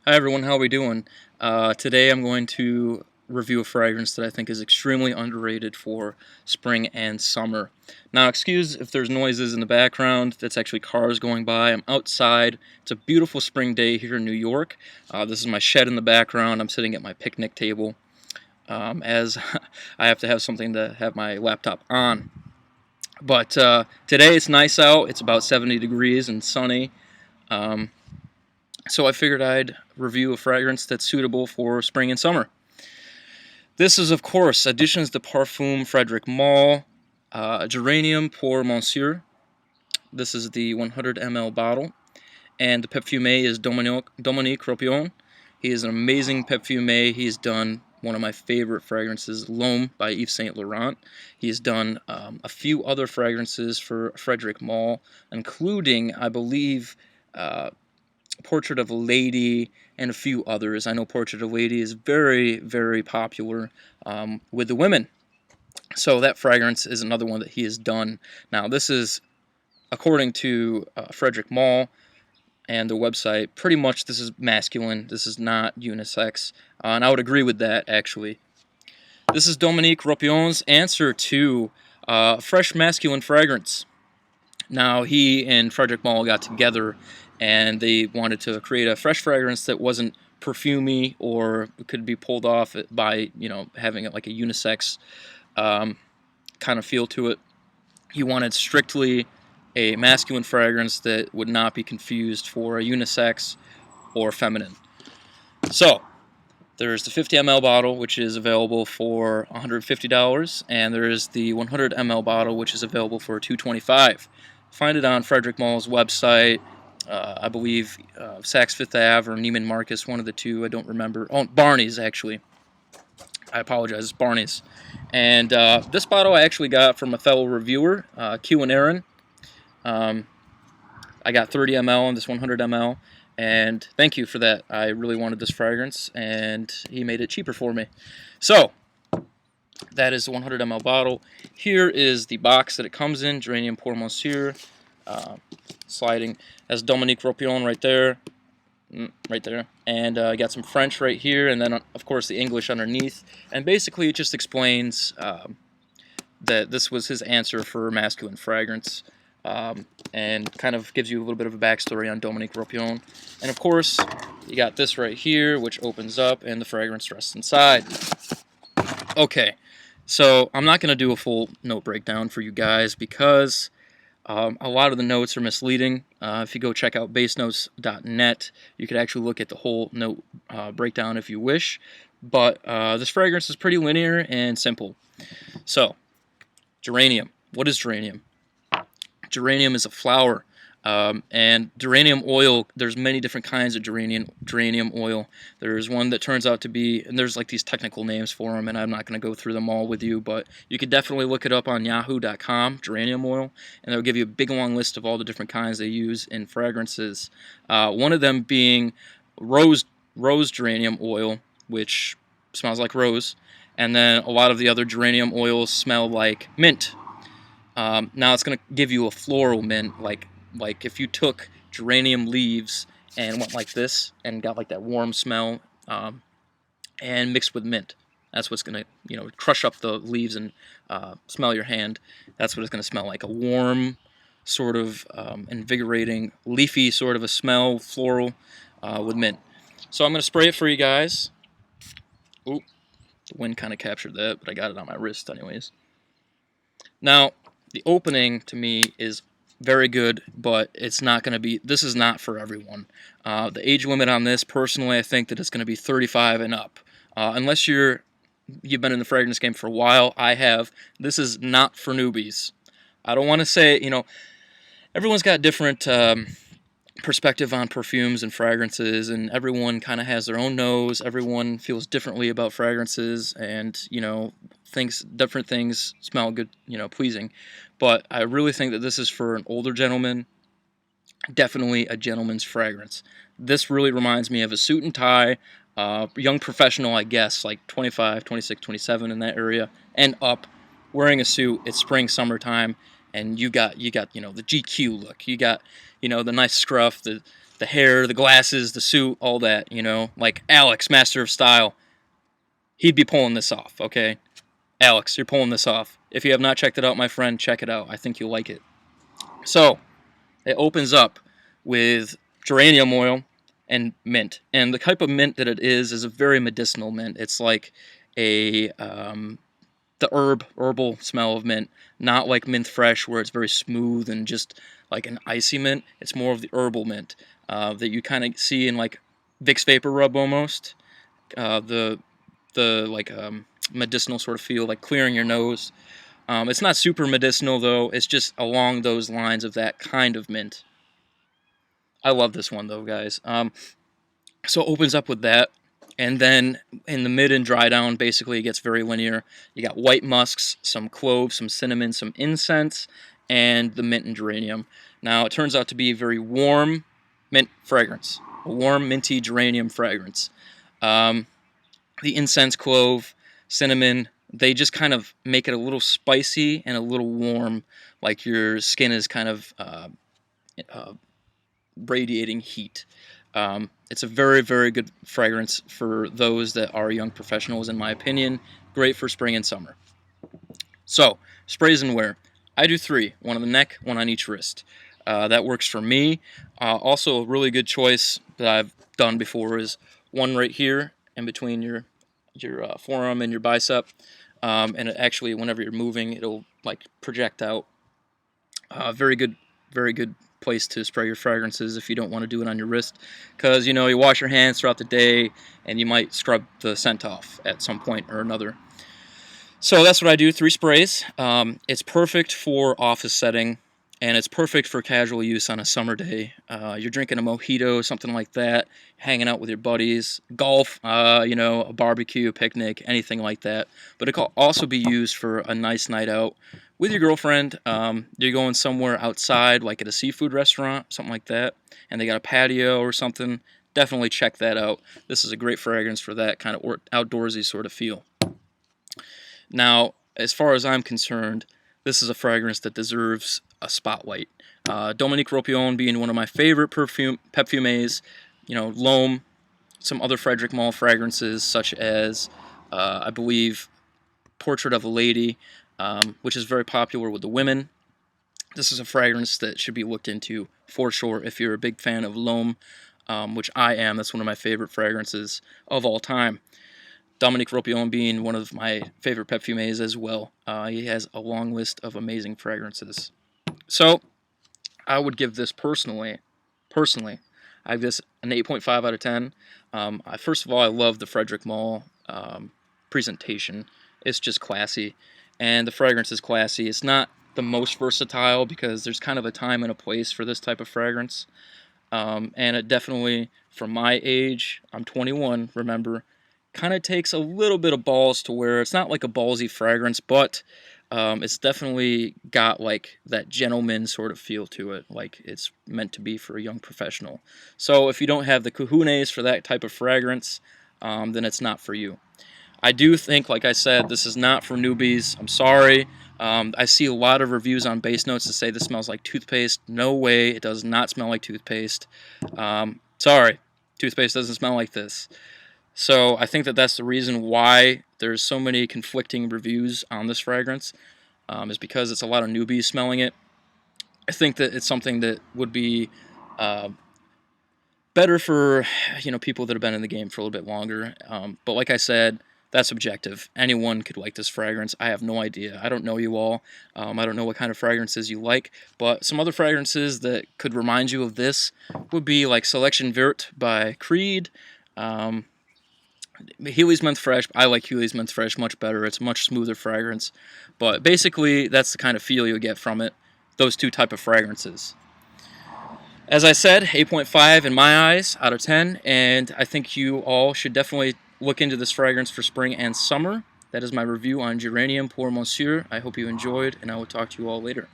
Hi everyone, how are we doing? Today I'm going to review a fragrance that I think is extremely underrated for spring and summer. Now, excuse if there's noises in the background, that's actually cars going by. I'm outside. It's a beautiful spring day here in New York. This is my shed in the background. I'm sitting at my picnic table as I have to have something to have my laptop on. But today it's nice out. It's about 70 degrees and sunny. Um, so I figured I'd review a fragrance that's suitable for spring and summer. This is, of course, Editions de Parfum Frederic Malle, Geranium pour Monsieur. This is the 100 ml bottle. And the perfumer is Dominique Ropion. He is an amazing perfumer. He's done one of my favorite fragrances, L'Homme by Yves Saint Laurent. He's done a few other fragrances for Frederic Malle, including, I believe, Portrait of a Lady, and a few others. I know Portrait of a Lady is very, very popular with the women. So that fragrance is another one that he has done. Now, this is, according to Frederic Malle and the website, pretty much this is masculine. This is not unisex. And I would agree with that, actually. This is Dominique Ropion's answer to fresh masculine fragrance. Now, he and Frederic Malle got together and they wanted to create a fresh fragrance that wasn't perfumey or could be pulled off by, having it like a unisex kind of feel to it. He wanted strictly a masculine fragrance that would not be confused for a unisex or feminine. So, there's the 50 ml bottle, which is available for $150, and there is the 100 ml bottle, which is available for $225. Find it on Frederic Malle's website. I believe Saks Fifth Ave or Neiman Marcus, one of the two. I don't remember. Oh, Barney's, actually. I apologize. It's Barney's. And this bottle I actually got from a fellow reviewer, Q and Aaron. I got 30 ml and this 100 ml. And thank you for that. I really wanted this fragrance, and he made it cheaper for me. So, that is the 100 ml bottle. Here is the box that it comes in, Geranium pour Monsieur. Sliding as Dominique Ropion right there, and I got some French right here, and then of course the English underneath. And basically it just explains that this was his answer for masculine fragrance, and kind of gives you a little bit of a backstory on Dominique Ropion. And of course you got this right here, which opens up and the fragrance rests inside. Okay, so I'm not going to do a full note breakdown for you guys because a lot of the notes are misleading. If you go check out basenotes.net, you could actually look at the whole note breakdown if you wish. But this fragrance is pretty linear and simple. So, geranium. What is geranium? Geranium is a flower. And geranium oil, there's many different kinds of geranium oil. There's one that turns out to be, and there's like these technical names for them, and I'm not going to go through them all with you, but you could definitely look it up on yahoo.com, geranium oil, and they'll give you a big long list of all the different kinds they use in fragrances. One of them being rose geranium oil, which smells like rose, and then a lot of the other geranium oils smell like mint. Now it's going to give you a floral mint, like if you took geranium leaves and went like this and got like that warm smell, and mixed with mint. That's what's going to, crush up the leaves and smell your hand. That's what it's going to smell like. A warm, sort of invigorating, leafy sort of a smell, floral, with mint. So I'm going to spray it for you guys. Ooh, the wind kind of captured that, but I got it on my wrist anyways. Now, the opening to me is very good, but it's not going to be, this is not for everyone. The age limit on this, personally, I think that it's going to be 35 and up. Unless you've been in the fragrance game for a while, I have. This is not for newbies. I don't want to say, everyone's got different perspective on perfumes and fragrances, and everyone kind of has their own nose. Everyone feels differently about fragrances, and, thinks different things smell good, pleasing. But I really think that this is for an older gentleman, definitely a gentleman's fragrance. This really reminds me of a suit and tie, young professional, I guess, like 25, 26, 27 in that area, and up, wearing a suit. It's spring, summertime, and you got the GQ look. You got, the nice scruff, the the hair, the glasses, the suit, all that, you know, like Alex, Master of Style, he'd be pulling this off, okay? Alex, you're pulling this off. If you have not checked it out, my friend, check it out. I think you'll like it. So, it opens up with geranium oil and mint. And the type of mint that it is a very medicinal mint. It's like a the herbal smell of mint, not like mint fresh where it's very smooth and just like an icy mint. It's more of the herbal mint that you kind of see in like Vicks Vapor Rub almost. The like medicinal sort of feel, like clearing your nose. It's not super medicinal though. It's just along those lines of that kind of mint. I love this one though, guys. So it opens up with that, and then in the mid and dry down, basically it gets very linear. You got white musks, some cloves, some cinnamon, some incense, and the mint and geranium. Now it turns out to be a very warm mint fragrance, a warm minty geranium fragrance. The incense, clove, cinnamon, they just kind of make it a little spicy and a little warm, like your skin is kind of radiating heat. It's a very, very good fragrance for those that are young professionals, in my opinion. Great for spring and summer. So, sprays and wear. I do 3, one on the neck, one on each wrist. That works for me. Also, a really good choice that I've done before is one right here in between your forearm and your bicep. And it actually, whenever you're moving, it'll like project out. Very good place to spray your fragrances if you don't want to do it on your wrist, because you know you wash your hands throughout the day and you might scrub the scent off at some point or another. So that's what I do, 3 sprays. It's perfect for office setting, and it's perfect for casual use on a summer day. You're drinking a mojito, something like that, hanging out with your buddies, golf, you know, a barbecue, a picnic, anything like that. But it can also be used for a nice night out with your girlfriend. You're going somewhere outside, like at a seafood restaurant, something like that, and they got a patio or something. Definitely check that out. This is a great fragrance for that kind of outdoorsy sort of feel. Now, as far as I'm concerned, this is a fragrance that deserves a spotlight. Dominique Ropion being one of my favorite perfumers, you know, L'Homme, some other Frederic Malle fragrances such as, I believe, Portrait of a Lady, which is very popular with the women. This is a fragrance that should be looked into for sure if you're a big fan of L'Homme, which I am. That's one of my favorite fragrances of all time. Dominique Ropion being one of my favorite perfumers as well. He has a long list of amazing fragrances. So, I would give this personally, I give this an 8.5 out of 10. First of all, I love the Frederic Malle presentation. It's just classy, and the fragrance is classy. It's not the most versatile because there's kind of a time and a place for this type of fragrance. And it definitely, from my age, I'm 21, remember, kind of takes a little bit of balls to where it's not like a ballsy fragrance, but it's definitely got like that gentleman sort of feel to it, like it's meant to be for a young professional. So if you don't have the cojones for that type of fragrance, then it's not for you. I do think, like I said, this is not for newbies. I'm sorry. I see a lot of reviews on base notes that say this smells like toothpaste. No way, it does not smell like toothpaste. Sorry, toothpaste doesn't smell like this. So I think that that's the reason why there's so many conflicting reviews on this fragrance, is because it's a lot of newbies smelling it. I think that it's something that would be better for, you know, people that have been in the game for a little bit longer. But like I said, that's subjective. Anyone could like this fragrance. I have no idea. I don't know you all. I don't know what kind of fragrances you like, but some other fragrances that could remind you of this would be like Selection Vert by Creed. Healy's Menthe Fresh. I like Healy's Menthe Fresh much better. It's a much smoother fragrance. But basically, that's the kind of feel you get from it. Those two type of fragrances. As I said, 8.5 in my eyes out of 10. And I think you all should definitely look into this fragrance for spring and summer. That is my review on Geranium pour Monsieur. I hope you enjoyed, and I will talk to you all later.